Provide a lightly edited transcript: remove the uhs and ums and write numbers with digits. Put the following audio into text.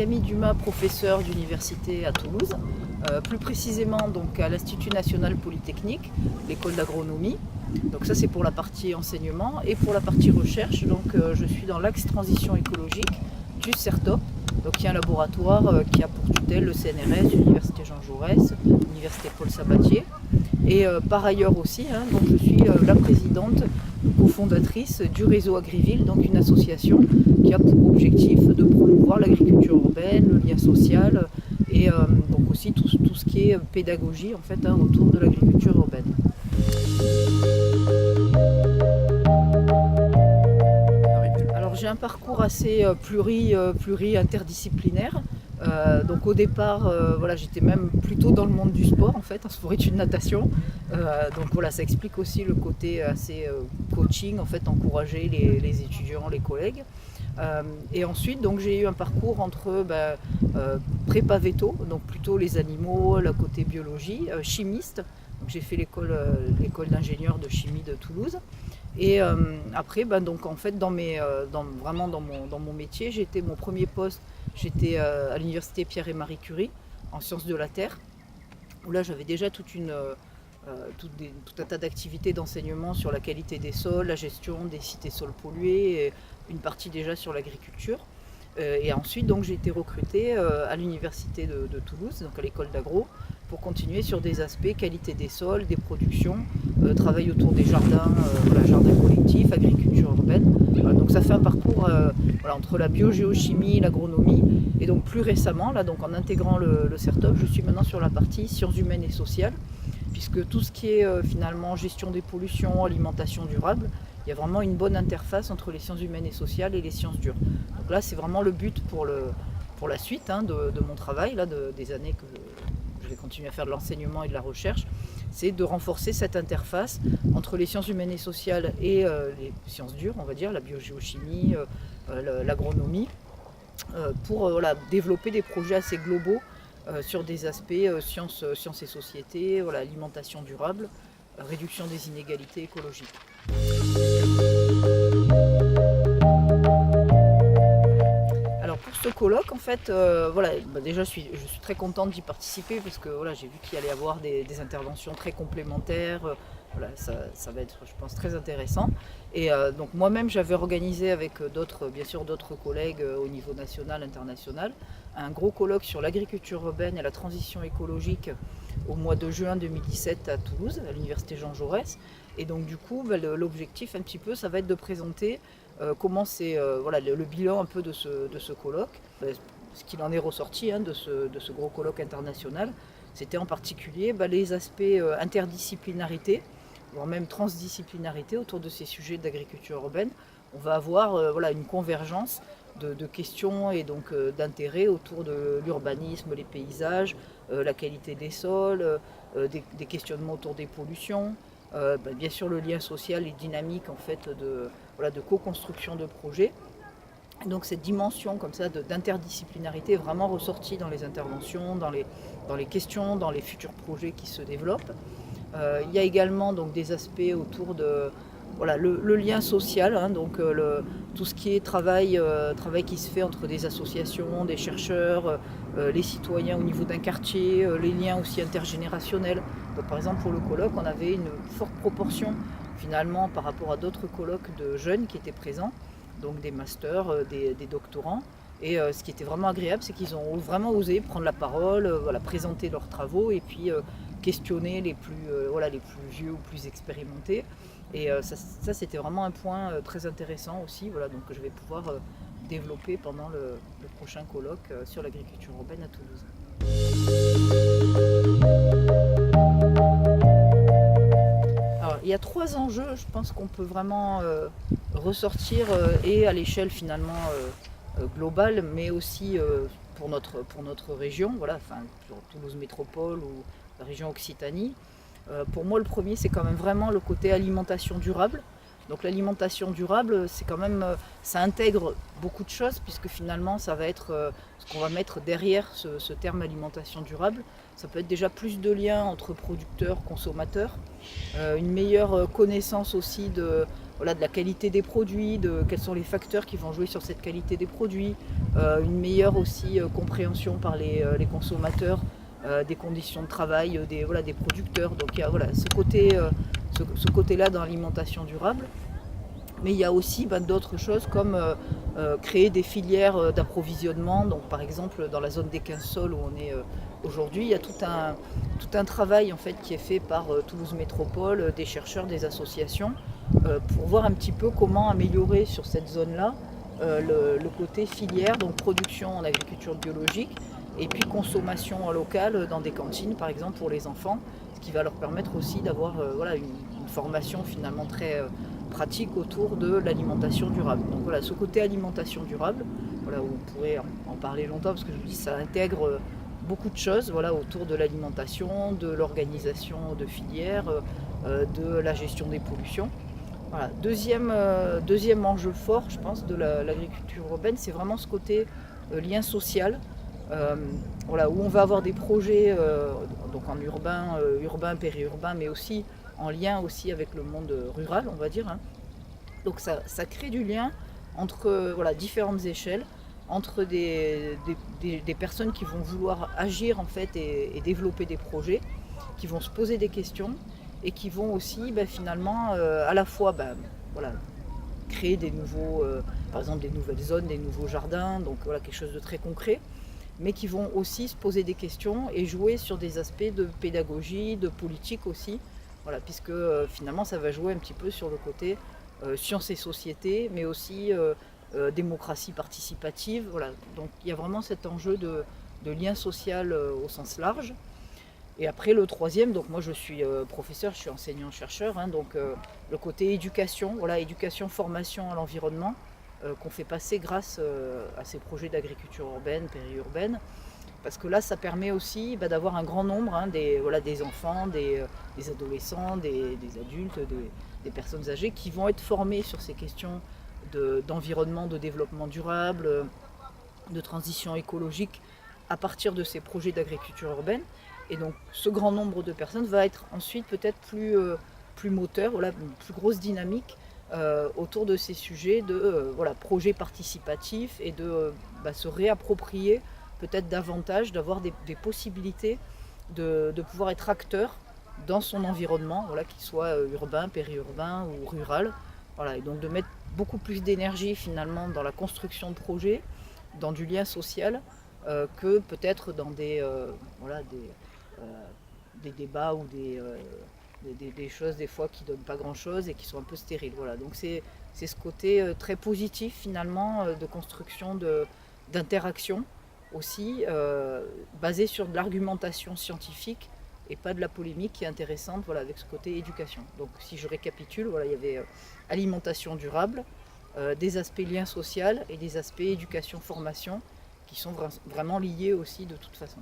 Camille Dumas, professeure d'université à Toulouse, plus précisément donc à l'Institut national polytechnique, l'école d'agronomie. Donc ça c'est pour la partie enseignement, et pour la partie recherche, donc je suis dans l'axe transition écologique du CERTOP, donc qui est un laboratoire qui a pour tutelle le CNRS, l'Université Jean Jaurès, l'Université Paul Sabatier. Et par ailleurs aussi, donc je suis la présidente cofondatrice du réseau Agriville, donc une association qui a pour objectif de promouvoir l'agriculture urbaine, le lien social et donc aussi tout ce qui est pédagogie en fait, autour de l'agriculture urbaine. Alors j'ai un parcours assez pluri-interdisciplinaire. Donc au départ, voilà, j'étais même plutôt dans le monde du sport en fait, en sport-études natation. Donc voilà, ça explique aussi le côté assez coaching, en fait, encourager les étudiants, les collègues. Et ensuite, donc j'ai eu un parcours entre prépa veto, donc plutôt les animaux, le côté biologie, chimiste. Donc j'ai fait l'école d'ingénieur de chimie de Toulouse. Et après, donc en fait, vraiment dans mon métier, mon premier poste, j'étais à l'université Pierre et Marie Curie en sciences de la terre, où là j'avais déjà tout un tas d'activités d'enseignement sur la qualité des sols, la gestion des sites et sols pollués, et une partie déjà sur l'agriculture. Et ensuite, donc, j'ai été recrutée à l'université de Toulouse, donc à l'école d'agro, pour continuer sur des aspects qualité des sols, des productions, travail autour des jardins, jardins collectifs, agriculture urbaine. Donc ça fait un parcours entre la biogéochimie, l'agronomie, et donc plus récemment, là, donc en intégrant le CERTOP, je suis maintenant sur la partie sciences humaines et sociales, puisque tout ce qui est finalement gestion des pollutions, alimentation durable, il y a vraiment une bonne interface entre les sciences humaines et sociales et les sciences dures. Donc là, c'est vraiment le but pour la suite de mon travail, là, des années que je vais continuer à faire de l'enseignement et de la recherche, c'est de renforcer cette interface entre les sciences humaines et sociales et les sciences dures, on va dire, la biogéochimie, l'agronomie, pour développer des projets assez globaux sur des aspects sciences et société, alimentation durable, réduction des inégalités écologiques. Alors pour ce colloque, en fait, déjà je suis très contente d'y participer parce que j'ai vu qu'il allait y avoir des interventions très complémentaires. Ça va être, je pense, très intéressant. Et donc moi-même, j'avais organisé avec bien sûr d'autres collègues au niveau national, international, un gros colloque sur l'agriculture urbaine et la transition écologique au mois de juin 2017 à Toulouse, à l'université Jean Jaurès. Et donc du coup, l'objectif un petit peu, ça va être de présenter comment c'est le bilan un peu de ce colloque, ce qu'il en est ressorti de ce gros colloque international. C'était en particulier les aspects interdisciplinarité, voire même transdisciplinarité autour de ces sujets d'agriculture urbaine. On va avoir une convergence de questions et donc d'intérêts autour de l'urbanisme, les paysages, la qualité des sols, des questionnements autour des pollutions, bien sûr le lien social et dynamique en fait de co-construction de projets. Donc cette dimension comme ça d'interdisciplinarité est vraiment ressortie dans les interventions, dans les questions, dans les futurs projets qui se développent. Il y a également donc des aspects autour de le lien social, donc tout ce qui est travail qui se fait entre des associations, des chercheurs, les citoyens au niveau d'un quartier, les liens aussi intergénérationnels. Donc, par exemple pour le colloque, on avait une forte proportion finalement par rapport à d'autres colloques de jeunes qui étaient présents, donc des masters, des doctorants. Et ce qui était vraiment agréable, c'est qu'ils ont vraiment osé prendre la parole, présenter leurs travaux et puis questionner les plus vieux ou plus expérimentés. Et ça c'était vraiment un point très intéressant aussi, donc que je vais pouvoir développer pendant le prochain colloque sur l'agriculture urbaine à Toulouse. Alors, il y a 3 enjeux, je pense qu'on peut vraiment ressortir et à l'échelle finalement globale, mais aussi pour notre région, pour Toulouse Métropole ou la région Occitanie. Pour moi, le premier, c'est quand même vraiment le côté alimentation durable. Donc l'alimentation durable, c'est quand même, ça intègre beaucoup de choses, puisque finalement, ça va être ce qu'on va mettre derrière ce terme alimentation durable. Ça peut être déjà plus de liens entre producteurs, consommateurs, une meilleure connaissance aussi voilà, de la qualité des produits, de quels sont les facteurs qui vont jouer sur cette qualité des produits, une meilleure aussi compréhension par les consommateurs des conditions de travail voilà, des producteurs. Donc il y a voilà, ce côté-là dans l'alimentation durable. Mais il y a aussi d'autres choses comme créer des filières d'approvisionnement. Donc par exemple dans la zone des 15 sols où on est aujourd'hui, il y a tout un travail en fait qui est fait par Toulouse Métropole, des chercheurs, des associations, pour voir un petit peu comment améliorer sur cette zone-là le côté filière, donc production en agriculture biologique, et puis consommation locale dans des cantines par exemple pour les enfants, ce qui va leur permettre aussi d'avoir voilà, une formation finalement très pratique autour de l'alimentation durable. Donc voilà, ce côté alimentation durable, voilà, on pourrait en parler longtemps parce que je vous dis ça intègre beaucoup de choses voilà, autour de l'alimentation, de l'organisation de filières, de la gestion des pollutions. Voilà. Deuxième enjeu fort, je pense, de l'agriculture urbaine, c'est vraiment ce côté lien social, voilà, où on va avoir des projets donc en urbain, périurbain, mais aussi en lien aussi avec le monde rural, on va dire. Hein. Donc ça crée du lien entre voilà, différentes échelles, entre des personnes qui vont vouloir agir en fait et développer des projets, qui vont se poser des questions et qui vont aussi finalement à la fois voilà, créer des nouveaux, par exemple des nouvelles zones, des nouveaux jardins, donc voilà quelque chose de très concret, mais qui vont aussi se poser des questions et jouer sur des aspects de pédagogie, de politique aussi, voilà, puisque finalement ça va jouer un petit peu sur le côté sciences et société, mais aussi démocratie participative. Voilà. Donc il y a vraiment cet enjeu de lien social au sens large. Et après le troisième, donc moi je suis professeur, je suis enseignant-chercheur, hein, donc le côté éducation, voilà, éducation, formation à l'environnement, qu'on fait passer grâce à ces projets d'agriculture urbaine, périurbaine, parce que là ça permet aussi d'avoir un grand nombre hein, voilà, des enfants, des adolescents, des adultes, des personnes âgées qui vont être formés sur ces questions d'environnement, de développement durable, de transition écologique à partir de ces projets d'agriculture urbaine. Et donc ce grand nombre de personnes va être ensuite peut-être plus moteur, voilà, une plus grosse dynamique autour de ces sujets de voilà, projets participatifs et de se réapproprier peut-être davantage, d'avoir des possibilités de pouvoir être acteur dans son environnement, voilà, qu'il soit urbain, périurbain ou rural. Voilà, et donc de mettre beaucoup plus d'énergie finalement dans la construction de projets, dans du lien social, que peut-être dans voilà, des débats ou des choses des fois qui ne donnent pas grand-chose et qui sont un peu stériles. Voilà. Donc c'est ce côté très positif finalement de construction d'interaction aussi, basé sur de l'argumentation scientifique et pas de la polémique qui est intéressante, voilà, avec ce côté éducation. Donc si je récapitule, voilà, il y avait alimentation durable, des aspects lien social et des aspects éducation-formation qui sont vraiment liés aussi de toute façon.